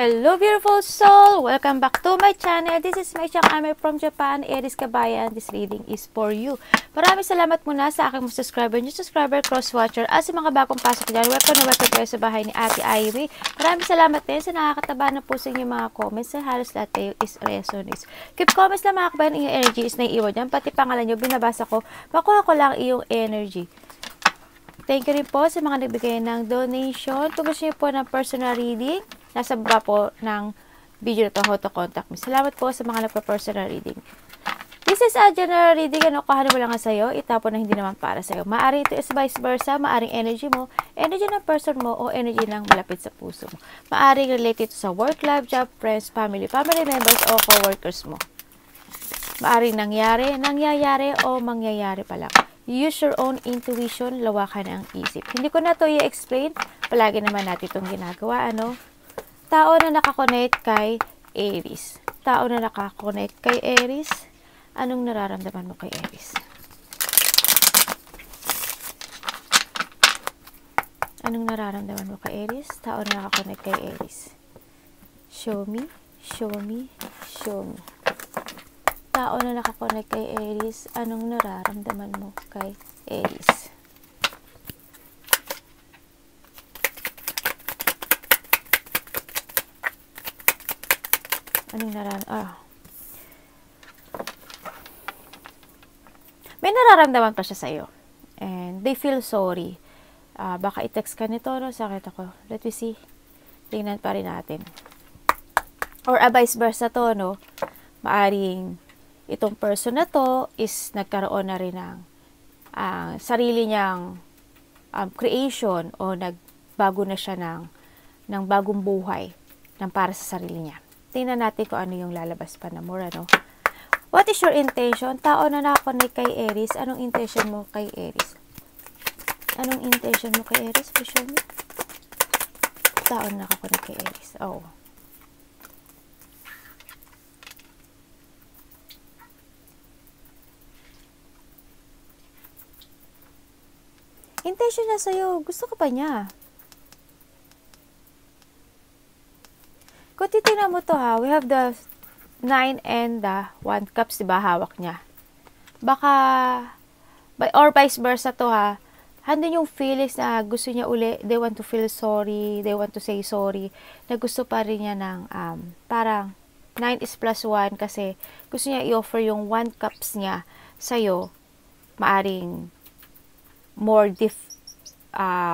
Hello beautiful soul! Welcome back to my channel. This is Mai Chang Ame from Japan. Aries Kabayan. This reading is for you. Maraming salamat muna sa aking mga subscriber, new subscriber, cross-watcher, at sa mga bagong pasok dyan. Welcome na welcome kayo sa bahay ni Ate Ivy. Maraming salamat din sa nakakataba na po sa inyong mga comments. Sa halos lahat kayo is resonates. Keep comments lang mga kabayan, inyong energy is naiiwan dyan. Pati pangalan nyo, binabasa ko. Makuha ko lang iyong energy. Thank you rin po sa mga nagbigay ng donation. Kung gusto niyo po ng personal reading, nasa baba po ng video na ito, how to contact me. Salamat po sa mga nagpa-personal reading. This is a general reading. Ano, kuhanin mo lang nga sa'yo, itapon na hindi naman para sa'yo. Maaari ito is vice versa, maaring energy mo, energy ng person mo, o energy ng malapit sa puso mo. Maaring related sa work, life, job, friends, family members, o co-workers mo. Maaring nangyayari, o mangyayari pa lang. Use your own intuition, lawakan ang isip. Hindi ko na to i-explain. Palagi naman natin itong ginagawa. Ano? Tao na nakakonect kay Aries. Tao na nakakonect kay Aries. Anong nararamdaman mo kay Aries? Anong nararamdaman mo kay Aries? Tao na nakakonect kay Aries. Show me, show me, show me. Tao na nakakonect kay Aries, anong nararamdaman mo kay Aries? Anong may nararamdaman pa siya sa'yo. And they feel sorry. Baka i-text ka nito, no? Sakit ako. Let me see. Tingnan pa rin natin. Or vice versa to, no? Maaring itong person na to is nagkaroon na rin ng sarili niyang creation o nagbago na siya ng bagong buhay ng para sa sarili niya. Tingnan natin kung ano yung lalabas pa na more, ano? What is your intention? Tao na nakakonect kay Aries. Anong intention mo kay Aries? Anong intention mo kay Aries? Please show me. Tao na nakakonect kay Aries. Oh. Intention niya sa'yo. Gusto ka pa niya. Kung titignan mo to ha, we have the 9 and the 1 cups, diba, hawak niya. Baka, or vice versa to ha, handun yung feelings na gusto niya uli, they want to feel sorry, they want to say sorry, na gusto pa rin niya ng, parang, 9 is plus 1 kasi gusto niya i-offer yung 1 cups niya sa'yo, maaring, more deep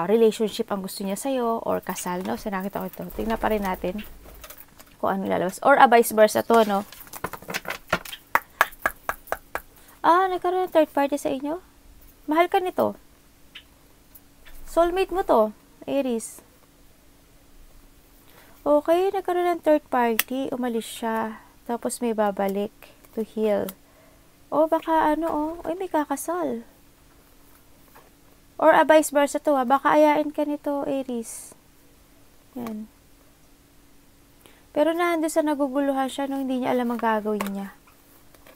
relationship ang gusto niya sa'yo or kasal, no? So, nakita ko ito. Tingnan pa rin natin kung ano lalabas. Or vice versa to, no? Nagkaroon ng third party sa inyo? Mahal ka nito. Soulmate mo to, Aries. Okay, nagkaroon ng third party. Umalis siya. Tapos may babalik to heal. Baka may kakasal. Or vice versa to, baka ayain ka nito, Aries. Yan. Pero nandun sa naguguluhan siya, no, hindi niya alam ang gagawin niya.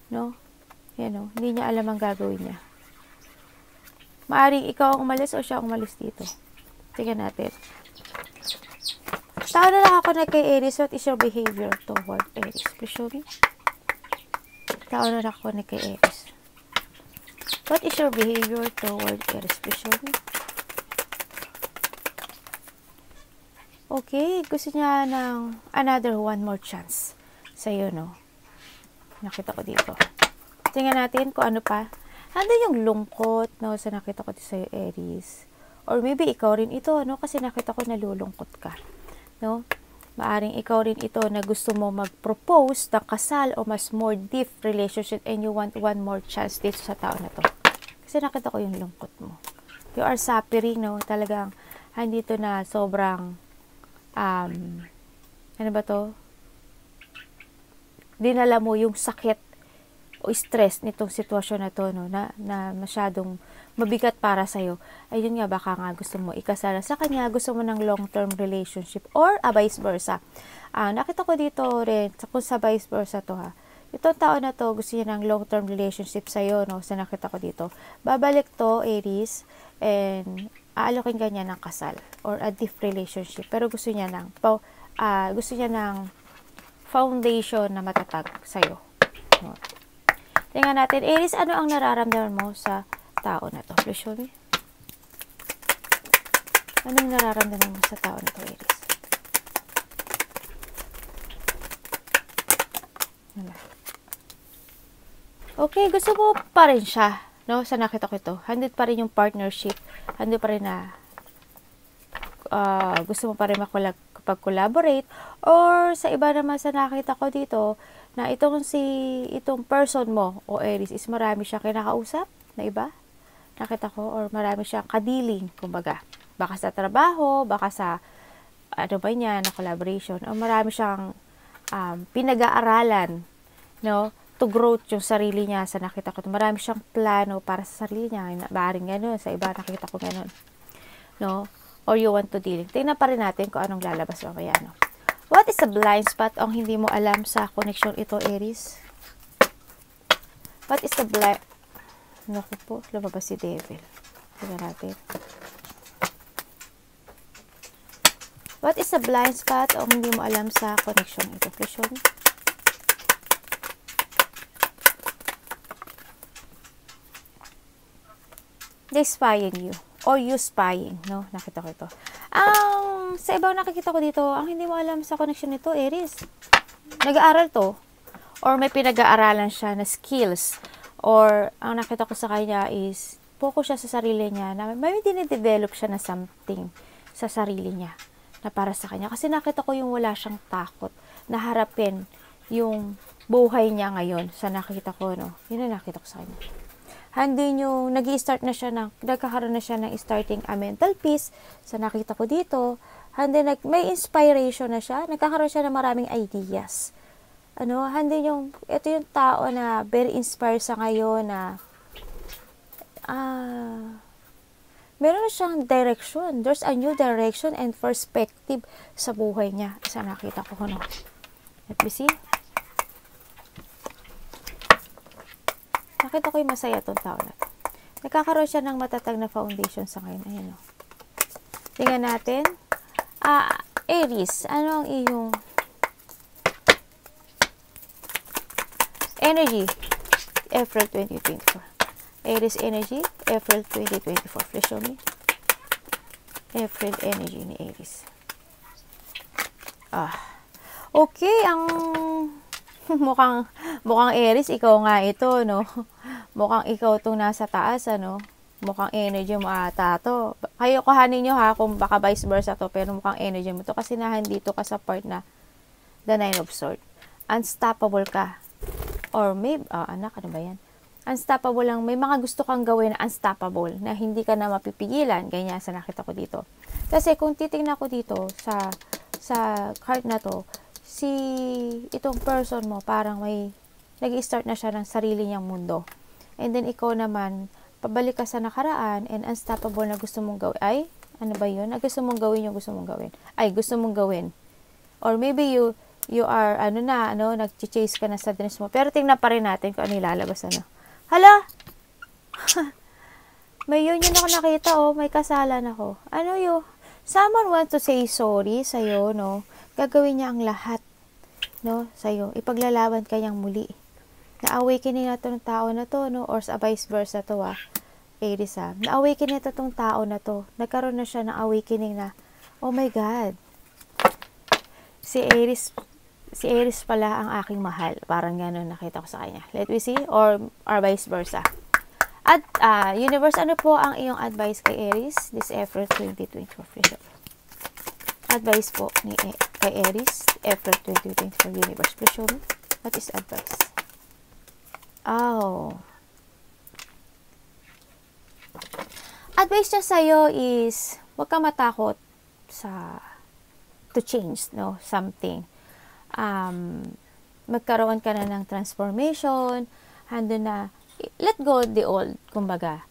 No? Yan, no? Hindi niya alam ang gagawin niya. Maaring ikaw ang umalis o siya ang umalis dito. Tingnan natin. Tao na nakakonect kay Aries, what is your behavior toward Aries? Please show me. Tao na nakakonect kay Aries. What is your behavior toward Aries? Please show me. Okay, gusto niya ng another one more chance sa'yo, no? Nakita ko dito. Tingnan natin kung ano pa. Nandun yung lungkot, no? Sa nakita ko dito sa'yo, Aries. Or maybe ikaw rin ito, no? Kasi nakita ko nalulungkot ka, no? Maaring ikaw rin ito na gusto mo mag-propose ng kasal o mas more deep relationship and you want one more chance dito sa tao na to. Kasi nakita ko yung lungkot mo. You are suffering, no? Talagang, andito na sobrang, ano ba to? Dinala mo yung sakit o stress nitong sitwasyon na to, no? Na masyadong mabigat para sa'yo. Ayun nga, baka nga gusto mo ikasala sa kanya, gusto mo ng long-term relationship or vice versa. Nakita ko dito rin, kung sa vice versa to ha, itong tao na to, gusto niya ng long-term relationship sa'yo, no? Sa nakita ko dito. Babalik to, Aries, and aalokin ka niya ng kasal or a deep relationship. Pero gusto niya ng gusto niya ng foundation na matatag sa'yo. No? Tingnan natin, Aries, ano ang nararamdaman mo sa tao na to? Please show me. Anong nararamdaman mo sa tao na to, Aries? Okay, gusto mo pa rin siya, no? Sa nakita ko ito. Handid pa rin yung partnership. Handid pa rin na gusto mo pa rin makapag-collaborate. Or sa iba naman sa nakita ko dito, na itong person mo o Aries is marami siyang kinakausap na iba. Nakita ko, or marami siyang kadiling, kumbaga. Baka sa trabaho, baka sa ano ba niya, na collaboration, o marami siyang pinag-aaralan, no, to growth yung sarili niya. Sa nakita ko, marami siyang plano para sa sarili niya. Baring gano'n, sa iba nakita ko gano'n, no, or you want to deal. Tingnan pa rin natin kung anong lalabas mamaya, no. What is the blind spot ang hindi mo alam sa connection ito, Aries? What is the blind... Naku po, lumabas si Devil. Tingnan natin. What is the blind spot ang hindi mo alam sa connection ito? Please show me. They spying you. Or you spying, no? Nakita ko ito. Sa ibang nakikita ko dito, ang hindi mo alam sa connection nito, Aries, nag-aaral to. Or may pinag-aaralan siya na skills. Or, ang nakita ko sa kanya is, focus siya sa sarili niya, na may dinidevelop siya na something sa sarili niya, na para sa kanya. Kasi nakita ko yung wala siyang takot na harapin yung buhay niya ngayon sa nakita ko, no? Yun ang nakita ko sa kanya. Hindi nyo, nag-i-start na siya nagkakaroon na siya ng starting a mental peace sa nakita ko dito. Hindi, may inspiration na siya, nagkakaroon siya ng maraming ideas. Ano, hindi ito yung tao na very inspired sa ngayon na, meron na siyang direction. There's a new direction and perspective sa buhay niya. Sa nakita ko, no? Let me see. Nakita ko yung masaya itong tao na ito. Nagkakaroon siya ng matatag na foundation sa ngayon. Ayan, no? Tingnan natin. Aries, ano ang iyong energy? April 2024. Aries energy, April 2024. Please show me. April energy ni Aries. Okay, ang mukhang Aries, ikaw nga ito, no? Mukhang ikaw itong nasa taas, ano? Mukhang energy mo ata to. Kayo kuhanin nyo ha, kung baka vice versa to, pero mukhang energy mo to. Kasi dito ka sa part na the 9 of Swords. Unstoppable ka. Or maybe, anak, ano ba yan? Unstoppable lang. May mga gusto kang gawin na unstoppable, na hindi ka na mapipigilan. Ganyan sa nakita ko dito. Kasi kung titingnan ko dito sa card na to, itong person mo, parang may nag-i-start na siya ng sarili niyang mundo. And then, ikaw naman, pabalik ka sa nakaraan and unstoppable na gusto mong gawin. Ay, ano ba yun? Gusto mong gawin yung gusto mong gawin. Ay, gusto mong gawin. Or maybe you are, nag-chase ka na sa dreams mo. Pero tingnan pa rin natin kung ano ilalabas, ano. Hala! May yun ako nakita, may kasalan ako. Ano yun? Someone wants to say sorry sa'yo, no? Gagawin niya ang lahat, no? Sa'yo. Ipaglalaban kanyang muli. Na-awakening na to ng tao na to, no? Or sa vice versa to, Aries, Na-awakening na to tong tao na to. Nagkaroon na siya ng awakening na, oh my God. Si Aries pala ang aking mahal. Parang gano'n nakita ko sa kanya. Let me see. Or vice versa. At, universe, ano po ang iyong advice kay Aries? This April 2024. Advice po kay Aries, April 2024, universe. Please show me. What is advice? Advice niya sa'yo is, huwag kang matakot to change, no? Something. Magkaroon ka na ng transformation, hando na, let go the old, kumbaga.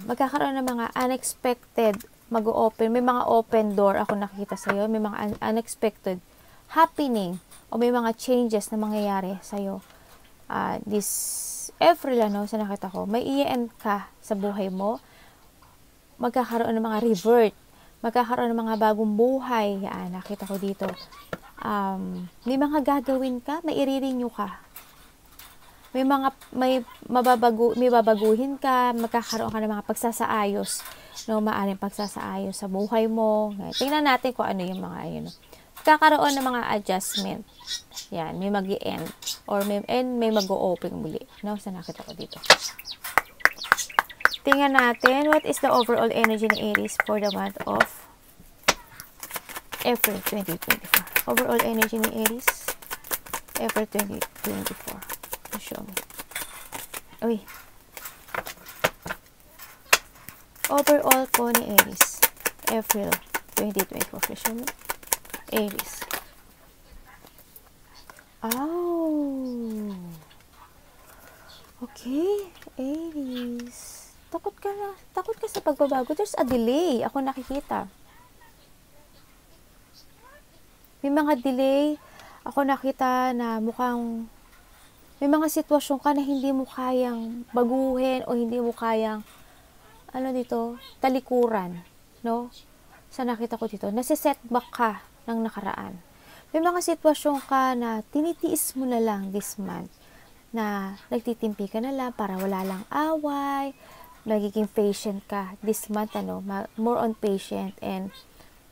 Magkakaroon ng mga unexpected, mag-open, may mga open door ako nakikita sa'yo, may mga unexpected happening, o may mga changes na mangyayari sa'yo. This April, sa nakita ko, may i-end ka sa buhay mo, magkakaroon ng mga revert, magkakaroon ng mga bagong buhay. Yan, nakita ko dito. May mga gagawin ka, may i-renew ka. May babaguhin ka, magkakaroon ka ng mga pagsasaayos, no, maaring pagsasaayos sa buhay mo. Tingnan natin kung ano yung mga ayun. Magkakaroon ng mga adjustment. Yan, may mag-i-end or may mag-o-open muli, no? So nakita ko dito. Tingnan natin what is the overall energy ni Aries for the month of April 2024. Overall energy ni Aries April 2024. Show me. Uy. Overall po ni Aries April 2024. Show me. Aries. Oh. Okay. Aries. Takot ka na. Takot ka sa pagbabago. There's a delay. Ako nakikita. May mga delay. Ako nakita na mukhang may mga sitwasyon ka na hindi mo kayang baguhin o hindi mo kayang talikuran, no? Sa nakita ko dito, nasi-setback ka ng nakaraan. May mga sitwasyon ka na tinitiis mo na lang this month, na nagtitimpi ka na lang para wala lang away, magiging patient ka this month, more on patient and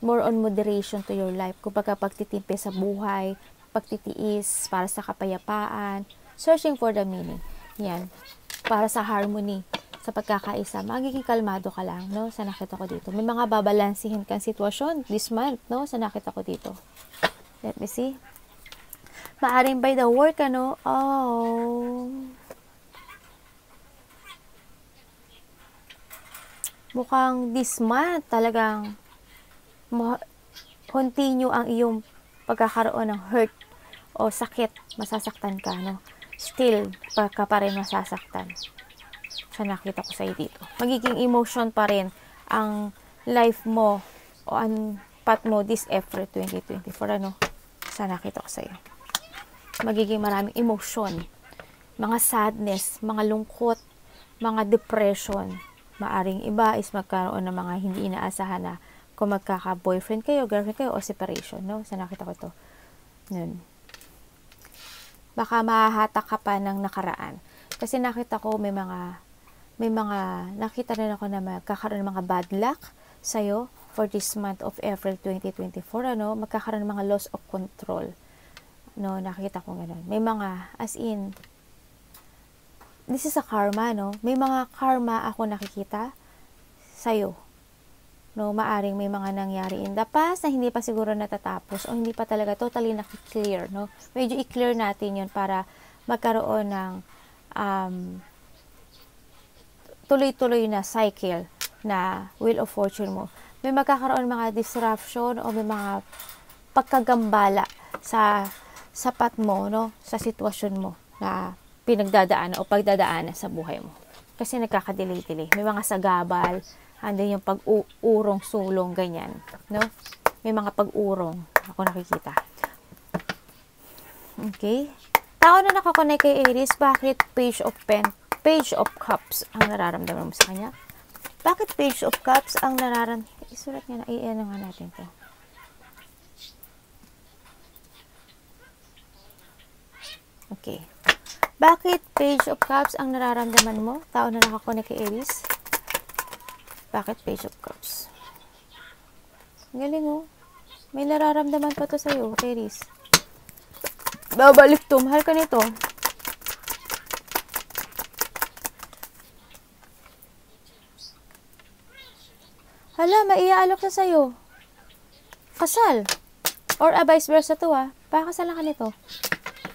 more on moderation to your life. Kumbaga pagtitimpi sa buhay, pagtitiis para sa kapayapaan, searching for the meaning. Yan. Para sa harmony, sa pagkakaisa, magiging kalmado ka lang, no? Sa nakita ko dito. May mga babalansihin kang sitwasyon this month, no? Sa nakita ko dito. Let me see. Maaring by the work, Oh. Mukhang this month, talagang continue ang iyong pagkakaroon ng hurt o sakit, masasaktan ka, no? Still, ka pa rin masasaktan. Sa nakita ko sa'yo dito. Magiging emotion pa rin ang life mo o ang path mo this April 2024, Sa nakita ko sa'yo. Magiging maraming emotion, mga sadness, mga lungkot, mga depression. Maaring iba is magkaroon ng mga hindi inaasahan na kung magkaka-boyfriend kayo, girlfriend kayo, o separation, no? Sa nakita ko ito. Yun. Baka mahahatak ka pa ng nakaraan. Kasi nakita ko may mga nakita rin ako na magkakaroon ng mga bad luck sa'yo for this month of April 2024, magkakaroon ng mga loss of control. No, nakita ko gano'n. May mga, as in, this is a karma, May mga karma ako nakikita sa'yo. No, maaring may mga nangyari in the past na hindi pa siguro natatapos o hindi pa talaga totally na-clear, Medyo i-clear natin 'yon para magkaroon ng tuloy-tuloy na cycle na wheel of fortune mo. May magkakaroon mga disruption o may mga pagkagambala sa path mo, sa sitwasyon mo na pinagdadaanan o pagdadaanan sa buhay mo. Kasi nagkakadelay-delay. May mga sagabal, andun yung pag-urong sulong, ganyan, May mga pag-urong ako nakikita. Okay. Tao na nakakonect kay Aries, bakit Page of Cups ang nararamdaman mo sa kanya? Bakit Page of Cups ang nararamdaman? Isulat nga na, i-ano nga natin to. Okay. Bakit Page of Cups ang nararamdaman mo? Tao na nakakonect kay Aries. Bakit Page of Cups? Galing, May nararamdaman pa to sa'yo, Aries. Babalik to. Mahal ka nito. Hala, maiaalok na sa'yo. Kasal. Or vice versa to, Pakakasalan ka nito.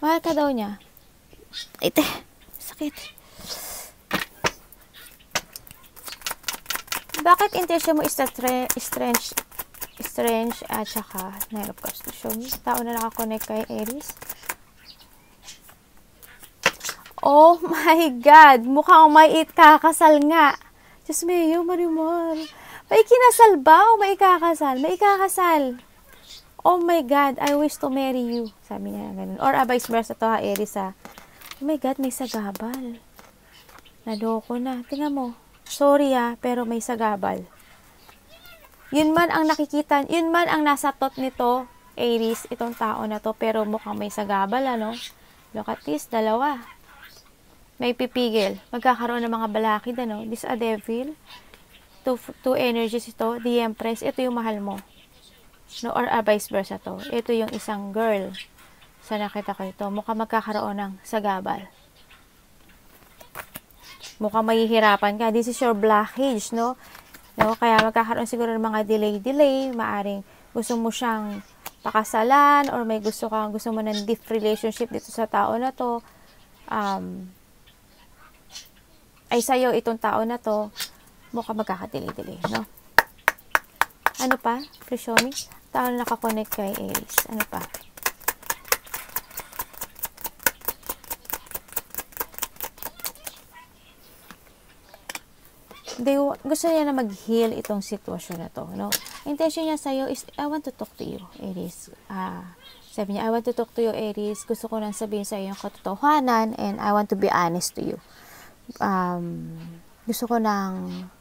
Mahal ka daw niya. Ite, sakit. Bakit intention mo is strange at saka Nine of Cups to show me? Tao na nakakonect kay Aries. Oh my God! Mukhang may ikakasal nga. Diyos mayo, Marimar. May kinasal ba o may ikakasal? May ikakasal. Oh my God, I wish to marry you. Sabi niya ganun. Or vice versa to, Aries, Oh my God, may sagabal. Nadoko na. Tingnan mo. Sorry, pero may sagabal. Yun man ang nakikita, yun man ang nasa thought nito, Aries, itong tao na to, pero mukhang may sagabal, ano? Look at this, dalawa. May pipigil. Magkakaroon ng mga balakid, ano? This a devil. Two energies ito. The Empress, ito yung mahal mo. No, or vice versa to. Ito yung isang girl. Sa nakita ko ito, mukhang magkakaroon ng sagabal. Mukhang mahihirapan ka. This is your blockage, no? No, kaya magkakaroon siguro ng mga delay. Maaring gusto mo siyang pakasalan or may gusto mo ng deep relationship dito sa tao na to. Ay sa'yo itong tao na to, mukhang magkakadelay, no? Ano pa? Please show me. Tao na nakakonect kay Aries. Ano pa? Gusto niya na mag-heal itong sitwasyon na to, no? Intention niya sa'yo is, I want to talk to you, Aries. Sabi niya, I want to talk to you, Aries. Gusto ko nang sabihin sa'yo yung katotohanan and I want to be honest to you. Gusto ko nang,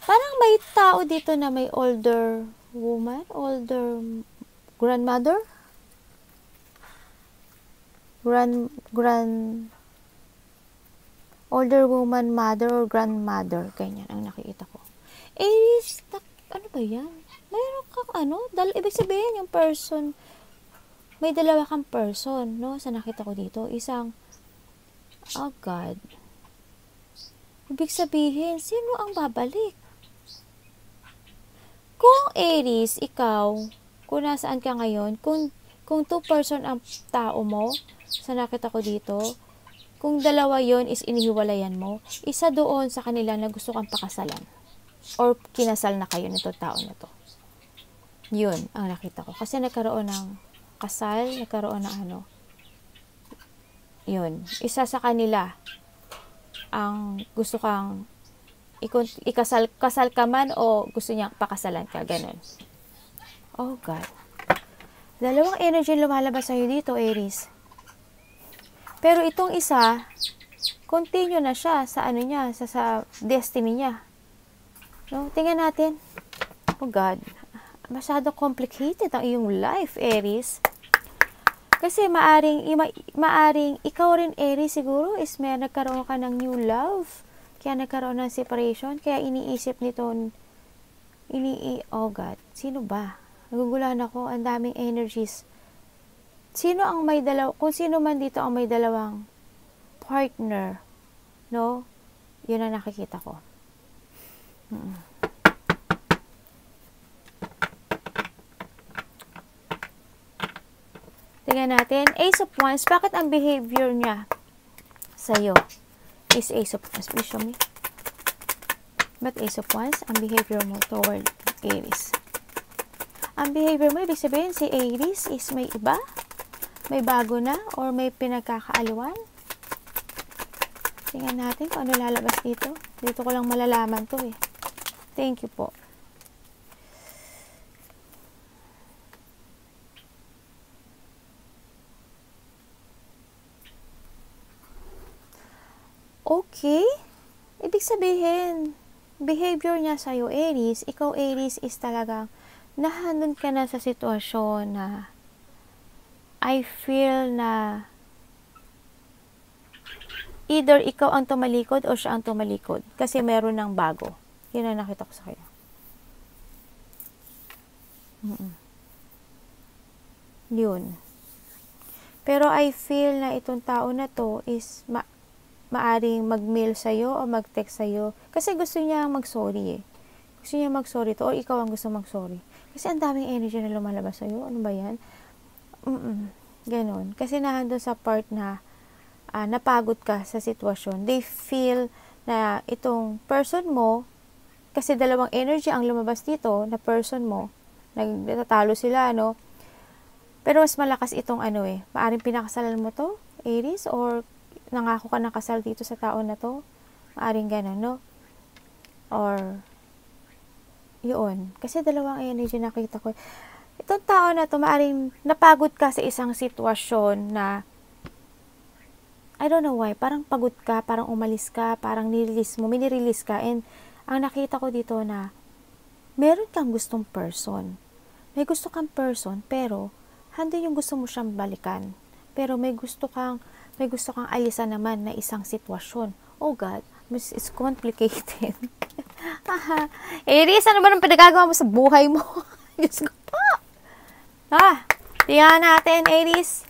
parang may tao dito na may older woman, older grandmother? Older woman, mother or grandmother, ganyan ang nakikita ko. Aries, ano ba yan? Mayroon kang ibig sabihin yung person, may dalawa kang person, no? Sa nakita ko dito, isang, oh God. Ibig sabihin, sino ang babalik? Kung Aries, ikaw, kung nasaan ka ngayon, kung two person ang tao mo, sa nakita ko dito, kung dalawa yon is inihiwalayan mo, isa doon sa kanila na gusto kang pakasalan. Or kinasal na kayo nito tao na to. Yun ang nakita ko. Kasi nagkaroon ng kasal, nagkaroon ng yun. Isa sa kanila ang gusto kang kasal ka man o gusto niya pakasalan ka. Ganun. Oh God. Dalawang energy lumalabas sa'yo dito, Aries. Pero itong isa, continue na siya sa niya, sa destiny niya. No? Tingnan natin. Oh God. Masyado complicated ang iyong life, Aries. Kasi maaring ikaw rin, Aries, siguro is may nagkaroon ka ng new love. Kaya nagkaroon ng separation. Kaya iniisip nito, oh God, sino ba? Naguguluhan ako, ang daming energies. Kung sino man dito ang may dalawang partner, no? Yun ang nakikita ko. Tingnan natin, Ace of Wands, bakit ang behavior niya sa'yo is Ace of Wands? Please show me. But Ace of Wands, ang behavior mo toward Aries. Ang behavior mo, ibig sabihin, si Aries is may iba? May bago na? Or may pinagkakaalawan? Tingnan natin kung ano lalabas dito. Dito ko lang malalaman to eh. Thank you po. Okay. Ibig sabihin, behavior niya sa'yo, Aries, ikaw, Aries, is talagang nahandun ka na sa sitwasyon na I feel na either ikaw ang tumalikod o siya ang tumalikod. Kasi meron ng bago. Yun ang nakita ko sa kanya. Yun. Pero I feel na itong tao na to is maaring mag-mail sa'yo o mag-text sa'yo. Kasi gusto niya mag-sorry eh. Gusto niya mag-sorry to. O ikaw ang gusto mag-sorry. Kasi ang daming energy na lumalabas sa'yo. Ano ba yan? Ganon. Kasi nahandun sa part na napagod ka sa sitwasyon. They feel na itong person mo, kasi dalawang energy ang lumabas dito na person mo, nagtatalo sila, no? Pero mas malakas itong maaring pinakasalan mo to, Aries, or nangako ka ng kasal dito sa tao na to, maaring ganon, no? Or yun. Kasi dalawang energy nakita ko. Itong tao na to, maaring napagod ka sa isang sitwasyon na I don't know why, parang pagod ka, parang umalis ka, parang nirelease mo, minirelease ka, and ang nakita ko dito na meron kang gustong person. May gusto kang person, pero hando yung gusto mo siyang balikan. Pero may gusto kang alisan naman na isang sitwasyon. Oh God, it's complicated. Aries, ano ba nang pinagagawa mo sa buhay mo? Diyos ko po. Tingnan natin, Aries.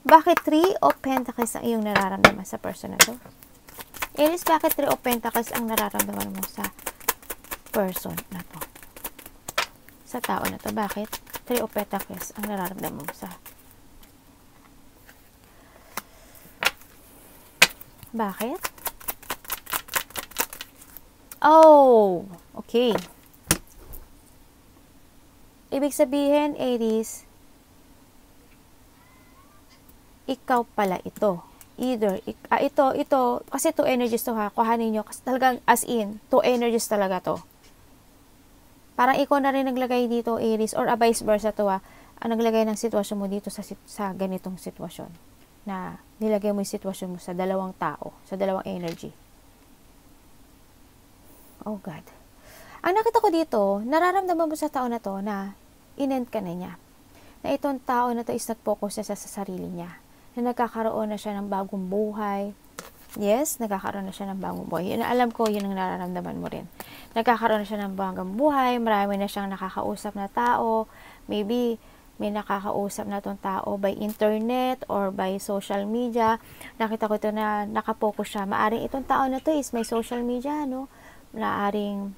Bakit 3 of Pentacles ang iyong nararamdaman sa person na to? Aries, bakit 3 of Pentacles ang nararamdaman mo sa person na to? Sa tao na to, bakit 3 of Pentacles ang nararamdaman mo sa... Bakit? Oh, okay. Ibig sabihin, Aries, ikaw pala ito. Either, ito, kasi 2 energies to ha, kuhanin nyo, kasi talagang as in, 2 energies talaga to. Parang ikaw na rin naglagay dito, Aries, or vice versa to ha, ang naglagay ng sitwasyon mo dito sa ganitong sitwasyon. Na nilagay mo yung sitwasyon mo sa dalawang tao, sa dalawang energy. Oh God. Ang nakita ko dito, nararamdaman mo sa tao na to na inend ka na niya. Na itong tao na to is nag-focus na sa sarili niya. Na nagkakaroon na siya ng bagong buhay. Yes, nagkakaroon na siya ng bagong buhay. Yun, alam ko, yun ang nararamdaman mo rin. Nagkakaroon na siya ng bagong buhay, marami na siyang nakakausap na tao, maybe may nakakausap na tong tao by internet or by social media. Nakita ko ito na nakapokus siya. Maaring itong tao na to is may social media, no? Maaring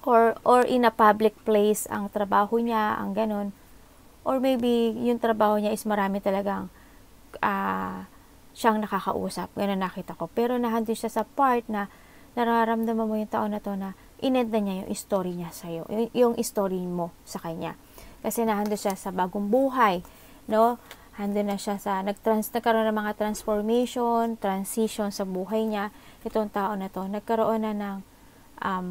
or in a public place ang trabaho niya, ang ganun. Or maybe yung trabaho niya is marami talagang siyang nakakausap. Ganun nakita ko. Pero nahandun siya sa part na nararamdaman mo yung tao na to na inend na niya yung story niya sa'yo. Yung story mo sa kanya. Kasi nahandun siya sa bagong buhay. No? Handun na siya sa nagkaroon ng mga transformation, transition sa buhay niya. Itong tao na to, nagkaroon na ng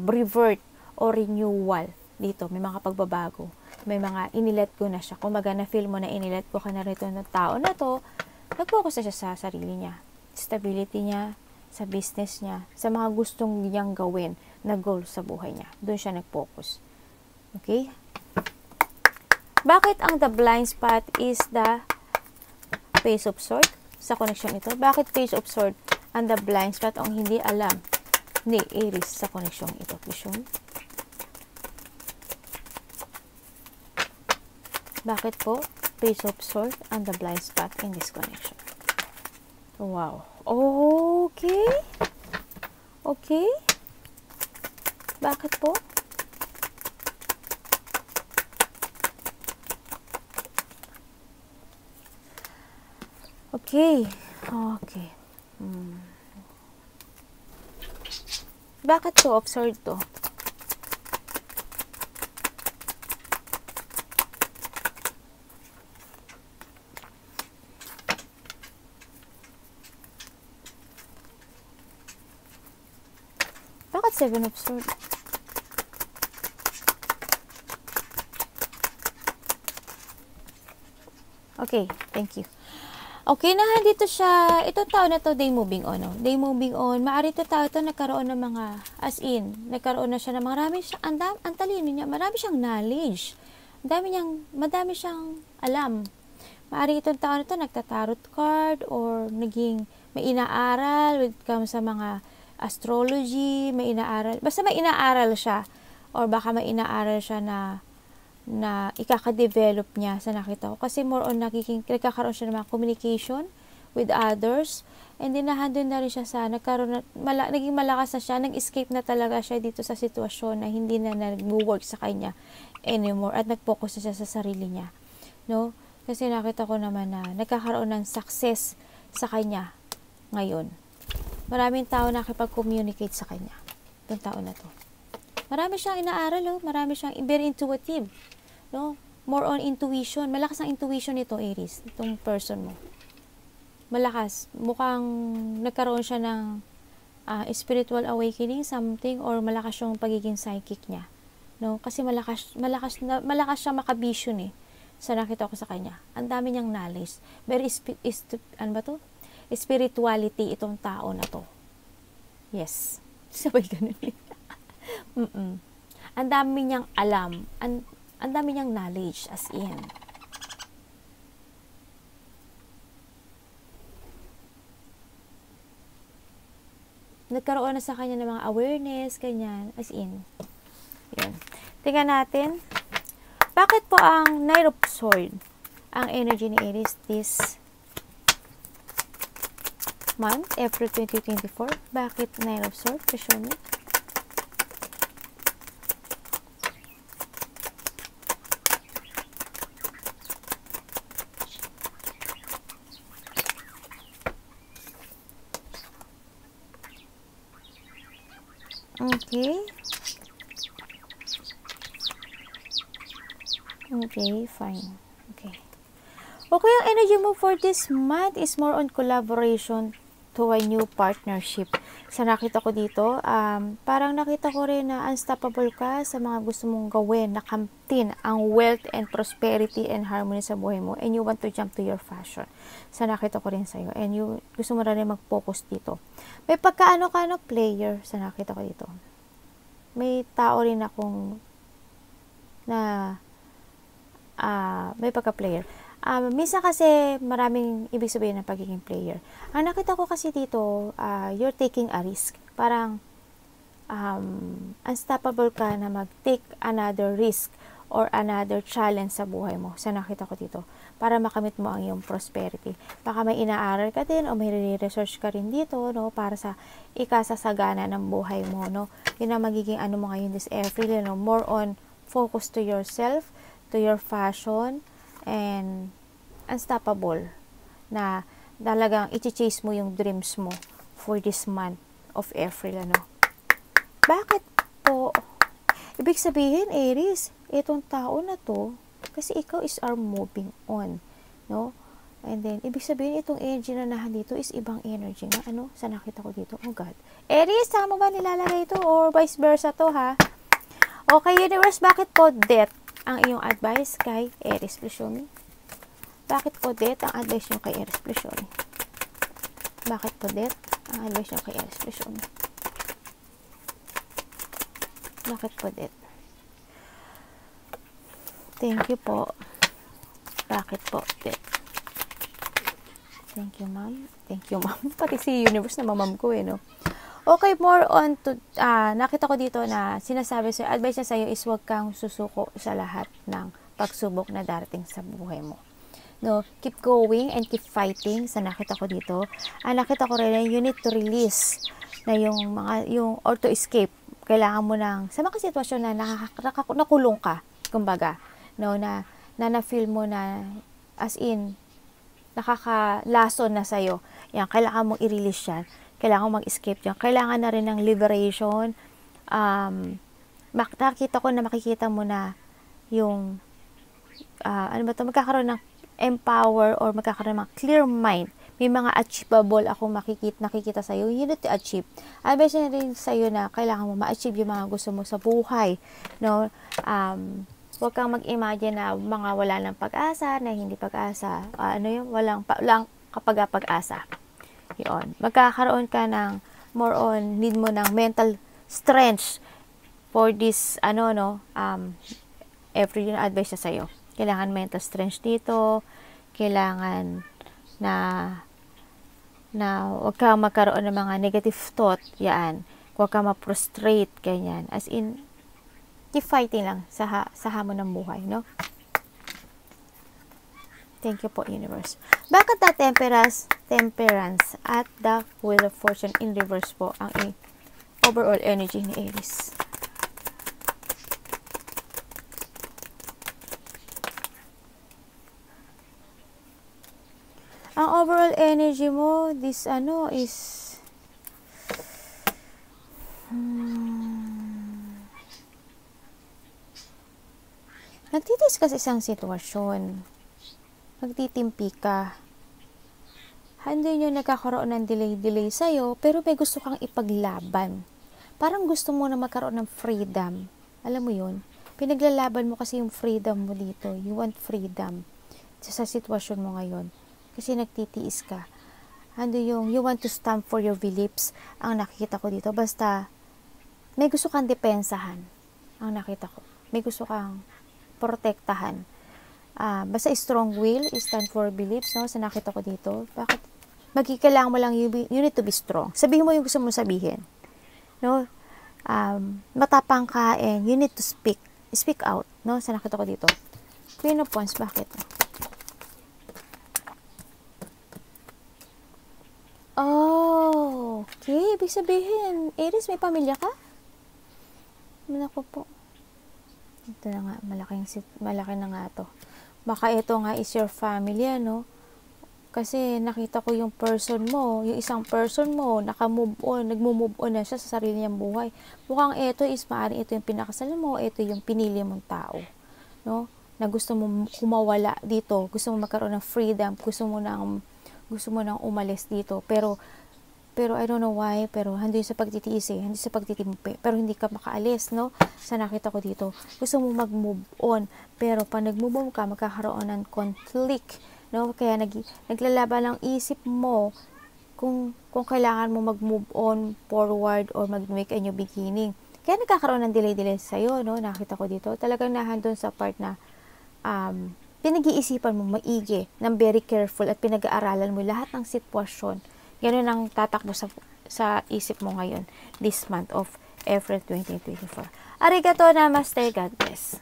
revert o renewal dito. May mga pagbabago. May mga inilet ko na siya. Kung na feel mo na inilet ko ka na rito ng tao na to, nag-focus na siya sa sarili niya. Stability niya, sa business niya, sa mga gustong niyang gawin na goal sa buhay niya. Doon siya nag-focus. Okay? Bakit ang the blind spot is the Page of Swords sa connection ito? Bakit Page of Swords ang the blind spot ang hindi alam ni Aries sa connection ito? Vision. Bakit po Page of Swords and the blind spot in this connection? Wow. Okay. Okay. Bakit po? Okay. Okay. Bakit to? Observe to. Bakit 7 of Swords? Okay, thank you. Okay, dito siya, itong tao na to, they moving on. No? They moving on. Maari ito tao ito, nagkaroon ng mga, as in, nagkaroon na siya ng marami siya, ang talino niya, marami siyang knowledge. Madami siyang alam. Maari itong tao na to, nagtatarot card, or naging, may inaaral, with comes sa mga astrology, may inaaral, basta may inaaral siya, or baka may inaaral siya na ikaka-develop niya sa nakita ko. Kasi more on nagkakaroon siya ng mga communication with others. And then nahandun na rin siya sa naging malakas na siya, nag-escape na talaga siya dito sa sitwasyon na hindi na nag-work sa kanya anymore at nag-focus na siya sa sarili niya. No? Kasi nakita ko naman na nagkakaroon ng success sa kanya ngayon. Maraming tao nakipag-communicate sa kanya. Itong tao na to. Marami siyang inaaral, oh. Marami siyang very intuitive. No? More on intuition. Malakas ang intuition nito, Aries. Itong person mo. Malakas. Mukhang nagkaroon siya ng spiritual awakening, something, or malakas yung pagiging psychic niya. No? Kasi malakas siya makavision eh. Sa nakita ko sa kanya. Ang dami niyang knowledge. Very ano ba to? Spirituality itong tao na to. Yes. Sabay ganun eh. Ang dami niyang alam. Ang dami niyang knowledge, as in. Nagkaroon na sa kanya ng mga awareness, ganyan, as in. Yan. Tingnan natin. Bakit po ang Knight of Swords, ang energy ni Aries this month, April 2024? Bakit Knight of Swords? Show me. Okay. Okay, fine. Okay. Okay, ang energy mo for this month is more on collaboration to a new partnership. Sa nakita ko dito, parang nakita ko rin na unstoppable ka sa mga gusto mong gawin, nakamtin ang wealth and prosperity and harmony sa buhay mo, and you want to jump to your fashion. Sa nakita ko rin sa'yo, and you gusto mo rin mag-focus dito. May pagkaano ka no player sa nakita ko dito. May tao rin akong na may pagka-player. Minsan kasi maraming ibig sabihin ng pagiging player. Ang nakita ko kasi dito, you're taking a risk. Parang unstoppable ka na mag-take another risk or another challenge sa buhay mo. Sa nakita ko dito, para makamit mo ang iyong prosperity. Baka may inaaral ka din o may research ka rin dito, no, para sa ikasasagana ng buhay mo, no. Yun ang magiging ano mo ngayon this April, no, more on focus to yourself, to your fashion, and unstoppable na talagang i-chase mo yung dreams mo for this month of April, ano. Bakit po? Ibig sabihin, Aries, itong tao na to, kasi ikaw is are moving on, no? And then, ibig sabihin, itong energy na nahan dito is ibang energy nga, ano? Sa nakita ko dito, oh God. Aries, saan mo ba nilalagay ito? Or vice versa to, ha? Okay, universe, bakit po death ang iyong advice kay Aries? Please show me. Bakit po death ang advice nyo kay Aries? Please show me. Bakit po death ang advice nyo kay Aries? Please show me. Bakit po death? Thank you po. Bakit po death? Thank you, ma'am. Thank you, ma'am. Pati si universe na mamam ko, no? Okay, more on to, nakita ko dito na sinasabi sa'yo, advice niya sa'yo is huwag kang susuko sa lahat ng pagsubok na darating sa buhay mo. No, keep going and keep fighting. Sa nakita ko dito, nakita ko rin, you need to release na yung or to escape. Kailangan mo ng, sa mga sitwasyon na nakulong ka, kumbaga, no, na feel mo na, as in, nakakalason na sa'yo. Yan, kailangan mong i-release yan. Kailangan mong mag-escape yan. Kailangan na rin ng liberation. Makikita mo na yung, magkakaroon ng empower or magkakaroon ng clear mind. May mga achievable akong nakikita sa'yo. You need to achieve. Advice na rin sa'yo na kailangan mo ma-achieve yung mga gusto mo sa buhay. No? Huwag kang mag-imagine na mga wala ng pag-asa, na hindi pag-asa. Walang kapag-asa. Yun. Magkakaroon ka ng more on, need mo ng mental strength for this, every advice na sa'yo. Kailangan mental strength dito. Kailangan na huwag kang magkaroon ng mga negative thought. Yan. Huwag kang ma-prostrate. Ganyan. As in, keep fighting lang sa hamon ng buhay, no? Thank you po, universe. Bakit na temperance at the wheel of fortune in reverse po ang overall energy ni Aries? Ang overall energy mo, this is nagtitis ka sa isang sitwasyon. Nagtitimpi ka. Hindi nyo nagkakaroon ng delay sa'yo, pero may gusto kang ipaglaban. Parang gusto mo na magkaroon ng freedom. Alam mo yun? Pinaglalaban mo kasi yung freedom mo dito. You want freedom sa sitwasyon mo ngayon. Kasi nagtitiis ka. You want to stand for your beliefs. Ang nakikita ko dito. Basta, may gusto kang depensahan. ang nakita ko. May gusto kang protektahan. Basta strong will, stand for beliefs, no? Sa nakita ko dito. Bakit? Magkikailangan mo lang, you need to be strong. Sabihin mo yung gusto mo sabihin. No? Matapang ka and you need to speak. Speak out, no? Sa nakita ko dito. Queen of Wands, bakit? Oh, okay. Ibig sabihin, Aries, may pamilya ka? Naku po. Ito na nga, malaki na nga to. Baka ito nga is your family, no? Kasi nakita ko yung person mo, yung isang person mo, nagmo-move on na siya sa sarili niyang buhay. Mukhang ito is maaaring ito yung pinakasalan mo, ito yung pinili mong tao, no? Na gusto mo kumawala dito, gusto mo magkaroon ng freedom, gusto mo nang umalis dito, pero I don't know why, pero hindi sa pagtitiis hindi sa pagtitimpi, pero hindi ka makaalis, no? Sa nakita ko dito, gusto mo mag-move on, pero pag nag-move on ka, magkakaroon ng conflict, no? Kaya naglalaban ang isip mo kung kailangan mo mag-move on forward or mag-make a new beginning. Kaya nagkakaroon ng delay sa'yo, no? Nakita ko dito, talagang nahandun sa part na pinag-iisipan mo maigi, ng very careful at pinag-aaralan mo lahat ng sitwasyon. Ganun ang tatakbo sa isip mo ngayon, this month of April 2024. Arigato, namaste, God bless.